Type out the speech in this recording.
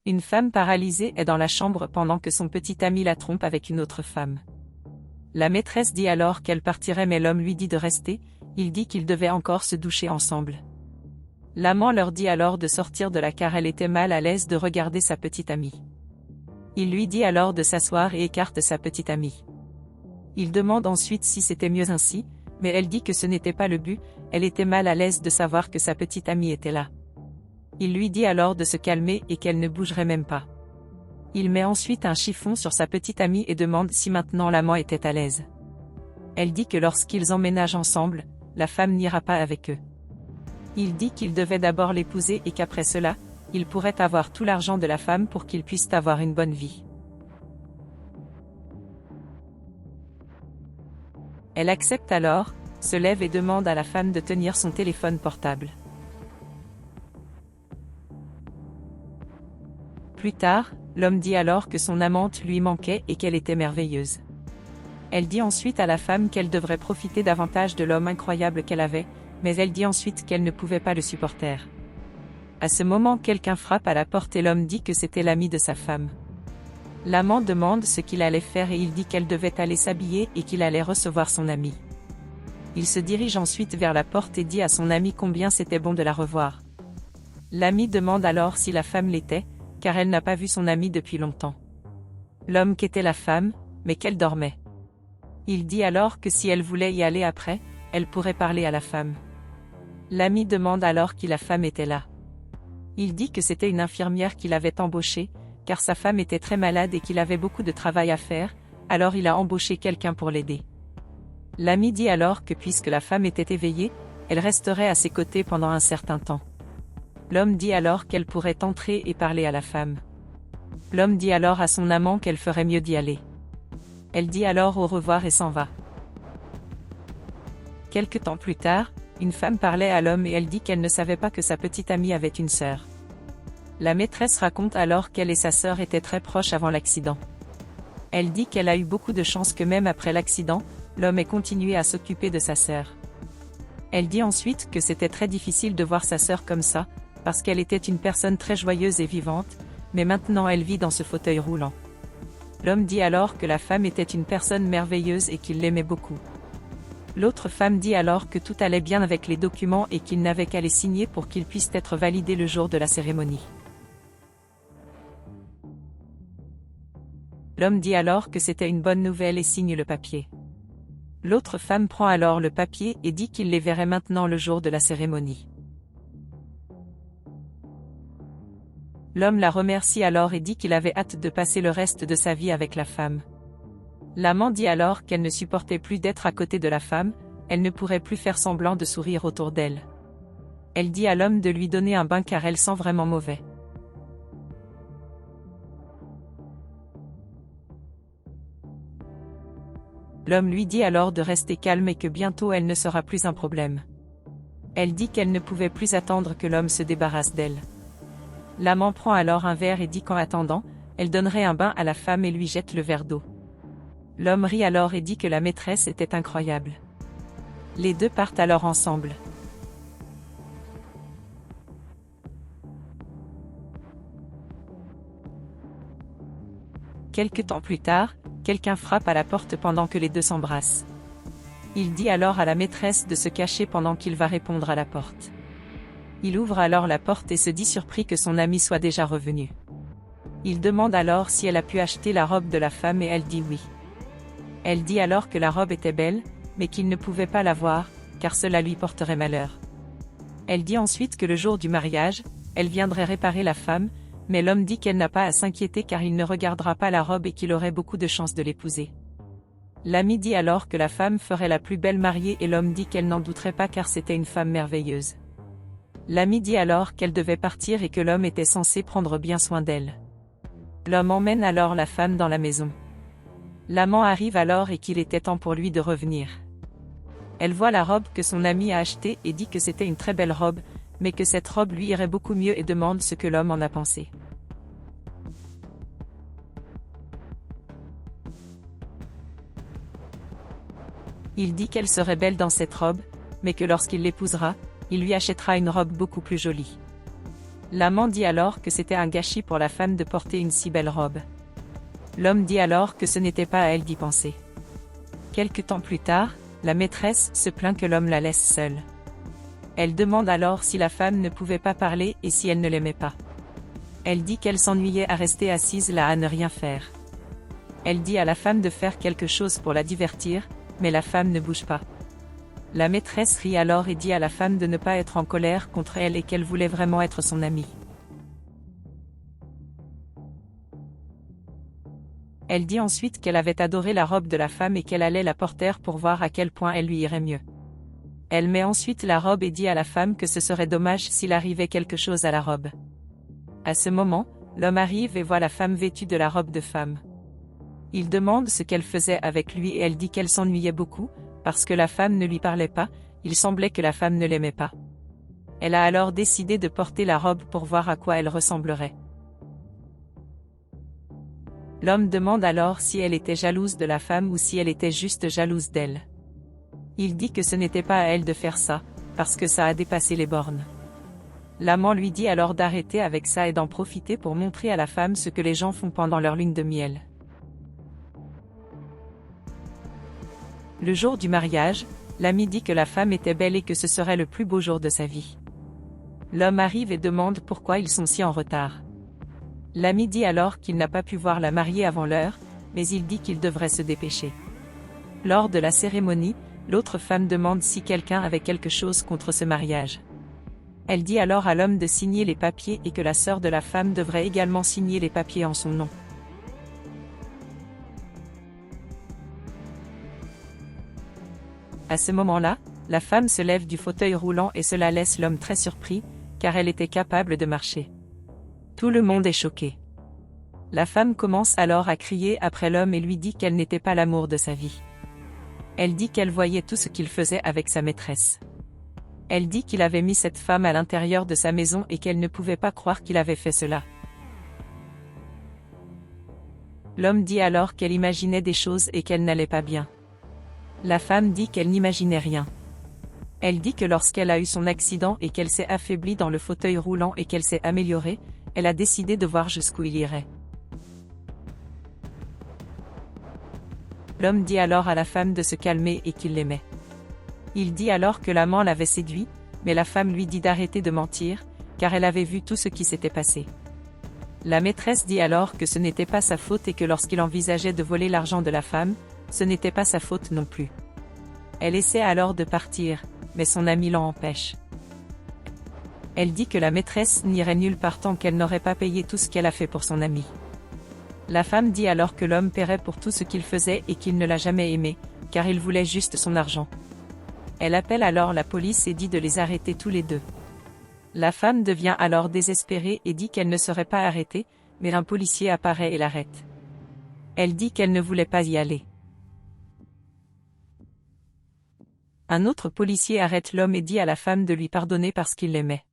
Une femme paralysée est dans la chambre pendant que son petit ami la trompe avec une autre femme. La maîtresse dit alors qu'elle partirait mais l'homme lui dit de rester, il dit qu'ils devaient encore se doucher ensemble. L'amant leur dit alors de sortir de là car elle était mal à l'aise de regarder sa petite amie. Il lui dit alors de s'asseoir et écarte sa petite amie. Il demande ensuite si c'était mieux ainsi, mais elle dit que ce n'était pas le but, elle était mal à l'aise de savoir que sa petite amie était là. Il lui dit alors de se calmer et qu'elle ne bougerait même pas. Il met ensuite un chiffon sur sa petite amie et demande si maintenant l'amant était à l'aise. Elle dit que lorsqu'ils emménagent ensemble, la femme n'ira pas avec eux. Il dit qu'il devait d'abord l'épouser et qu'après cela, il pourrait avoir tout l'argent de la femme pour qu'ils puissent avoir une bonne vie. Elle accepte alors, se lève et demande à la femme de tenir son téléphone portable. Plus tard, l'homme dit alors que son amante lui manquait et qu'elle était merveilleuse. Elle dit ensuite à la femme qu'elle devrait profiter davantage de l'homme incroyable qu'elle avait, mais elle dit ensuite qu'elle ne pouvait pas le supporter. À ce moment, quelqu'un frappe à la porte et l'homme dit que c'était l'ami de sa femme. L'amant demande ce qu'il allait faire et il dit qu'elle devait aller s'habiller et qu'il allait recevoir son ami. Il se dirige ensuite vers la porte et dit à son ami combien c'était bon de la revoir. L'ami demande alors si la femme l'était, car elle n'a pas vu son ami depuis longtemps. L'homme qu'était la femme, mais qu'elle dormait. Il dit alors que si elle voulait y aller après, elle pourrait parler à la femme. L'ami demande alors qui la femme était là. Il dit que c'était une infirmière qu'il avait embauchée, car sa femme était très malade et qu'il avait beaucoup de travail à faire, alors il a embauché quelqu'un pour l'aider. L'ami dit alors que puisque la femme était éveillée, elle resterait à ses côtés pendant un certain temps. L'homme dit alors qu'elle pourrait entrer et parler à la femme. L'homme dit alors à son amant qu'elle ferait mieux d'y aller. Elle dit alors au revoir et s'en va. Quelque temps plus tard, une femme parlait à l'homme et elle dit qu'elle ne savait pas que sa petite amie avait une sœur. La maîtresse raconte alors qu'elle et sa sœur étaient très proches avant l'accident. Elle dit qu'elle a eu beaucoup de chance que même après l'accident, l'homme ait continué à s'occuper de sa sœur. Elle dit ensuite que c'était très difficile de voir sa sœur comme ça, parce qu'elle était une personne très joyeuse et vivante, mais maintenant elle vit dans ce fauteuil roulant. L'homme dit alors que la femme était une personne merveilleuse et qu'il l'aimait beaucoup. L'autre femme dit alors que tout allait bien avec les documents et qu'il n'avait qu'à les signer pour qu'ils puissent être validés le jour de la cérémonie. L'homme dit alors que c'était une bonne nouvelle et signe le papier. L'autre femme prend alors le papier et dit qu'il les verrait maintenant le jour de la cérémonie. L'homme la remercie alors et dit qu'il avait hâte de passer le reste de sa vie avec la femme. L'amant dit alors qu'elle ne supportait plus d'être à côté de la femme, elle ne pourrait plus faire semblant de sourire autour d'elle. Elle dit à l'homme de lui donner un bain car elle sent vraiment mauvais. L'homme lui dit alors de rester calme et que bientôt elle ne sera plus un problème. Elle dit qu'elle ne pouvait plus attendre que l'homme se débarrasse d'elle. L'amant prend alors un verre et dit qu'en attendant, elle donnerait un bain à la femme et lui jette le verre d'eau. L'homme rit alors et dit que la maîtresse était incroyable. Les deux partent alors ensemble. Quelque temps plus tard, quelqu'un frappe à la porte pendant que les deux s'embrassent. Il dit alors à la maîtresse de se cacher pendant qu'il va répondre à la porte. Il ouvre alors la porte et se dit surpris que son ami soit déjà revenu. Il demande alors si elle a pu acheter la robe de la femme et elle dit oui. Elle dit alors que la robe était belle, mais qu'il ne pouvait pas la voir, car cela lui porterait malheur. Elle dit ensuite que le jour du mariage, elle viendrait réparer la femme, mais l'homme dit qu'elle n'a pas à s'inquiéter car il ne regardera pas la robe et qu'il aurait beaucoup de chance de l'épouser. L'ami dit alors que la femme ferait la plus belle mariée et l'homme dit qu'elle n'en douterait pas car c'était une femme merveilleuse. L'ami dit alors qu'elle devait partir et que l'homme était censé prendre bien soin d'elle. L'homme emmène alors la femme dans la maison. L'amant arrive alors et qu'il était temps pour lui de revenir. Elle voit la robe que son ami a achetée et dit que c'était une très belle robe, mais que cette robe lui irait beaucoup mieux et demande ce que l'homme en a pensé. Il dit qu'elle serait belle dans cette robe, mais que lorsqu'il l'épousera, il lui achètera une robe beaucoup plus jolie. L'amant dit alors que c'était un gâchis pour la femme de porter une si belle robe. L'homme dit alors que ce n'était pas à elle d'y penser. Quelque temps plus tard, la maîtresse se plaint que l'homme la laisse seule. Elle demande alors si la femme ne pouvait pas parler et si elle ne l'aimait pas. Elle dit qu'elle s'ennuyait à rester assise là à ne rien faire. Elle dit à la femme de faire quelque chose pour la divertir, mais la femme ne bouge pas. La maîtresse rit alors et dit à la femme de ne pas être en colère contre elle et qu'elle voulait vraiment être son amie. Elle dit ensuite qu'elle avait adoré la robe de la femme et qu'elle allait la porter pour voir à quel point elle lui irait mieux. Elle met ensuite la robe et dit à la femme que ce serait dommage s'il arrivait quelque chose à la robe. À ce moment, l'homme arrive et voit la femme vêtue de la robe de femme. Il demande ce qu'elle faisait avec lui et elle dit qu'elle s'ennuyait beaucoup, parce que la femme ne lui parlait pas, il semblait que la femme ne l'aimait pas. Elle a alors décidé de porter la robe pour voir à quoi elle ressemblerait. L'homme demande alors si elle était jalouse de la femme ou si elle était juste jalouse d'elle. Il dit que ce n'était pas à elle de faire ça, parce que ça a dépassé les bornes. L'amant lui dit alors d'arrêter avec ça et d'en profiter pour montrer à la femme ce que les gens font pendant leur lune de miel. Le jour du mariage, l'ami dit que la femme était belle et que ce serait le plus beau jour de sa vie. L'homme arrive et demande pourquoi ils sont si en retard. L'ami dit alors qu'il n'a pas pu voir la mariée avant l'heure, mais il dit qu'il devrait se dépêcher. Lors de la cérémonie, l'autre femme demande si quelqu'un avait quelque chose contre ce mariage. Elle dit alors à l'homme de signer les papiers et que la sœur de la femme devrait également signer les papiers en son nom. À ce moment-là, la femme se lève du fauteuil roulant et cela laisse l'homme très surpris, car elle était capable de marcher. Tout le monde est choqué. La femme commence alors à crier après l'homme et lui dit qu'elle n'était pas l'amour de sa vie. Elle dit qu'elle voyait tout ce qu'il faisait avec sa maîtresse. Elle dit qu'il avait mis cette femme à l'intérieur de sa maison et qu'elle ne pouvait pas croire qu'il avait fait cela. L'homme dit alors qu'elle imaginait des choses et qu'elle n'allait pas bien. La femme dit qu'elle n'imaginait rien. Elle dit que lorsqu'elle a eu son accident et qu'elle s'est affaiblie dans le fauteuil roulant et qu'elle s'est améliorée, elle a décidé de voir jusqu'où il irait. L'homme dit alors à la femme de se calmer et qu'il l'aimait. Il dit alors que l'amant l'avait séduit, mais la femme lui dit d'arrêter de mentir, car elle avait vu tout ce qui s'était passé. La maîtresse dit alors que ce n'était pas sa faute et que lorsqu'il envisageait de voler l'argent de la femme, ce n'était pas sa faute non plus. Elle essaie alors de partir, mais son ami l'en empêche. Elle dit que la maîtresse n'irait nulle part tant qu'elle n'aurait pas payé tout ce qu'elle a fait pour son ami. La femme dit alors que l'homme paierait pour tout ce qu'il faisait et qu'il ne l'a jamais aimé, car il voulait juste son argent. Elle appelle alors la police et dit de les arrêter tous les deux. La femme devient alors désespérée et dit qu'elle ne serait pas arrêtée, mais un policier apparaît et l'arrête. Elle dit qu'elle ne voulait pas y aller. Un autre policier arrête l'homme et dit à la femme de lui pardonner parce qu'il l'aimait.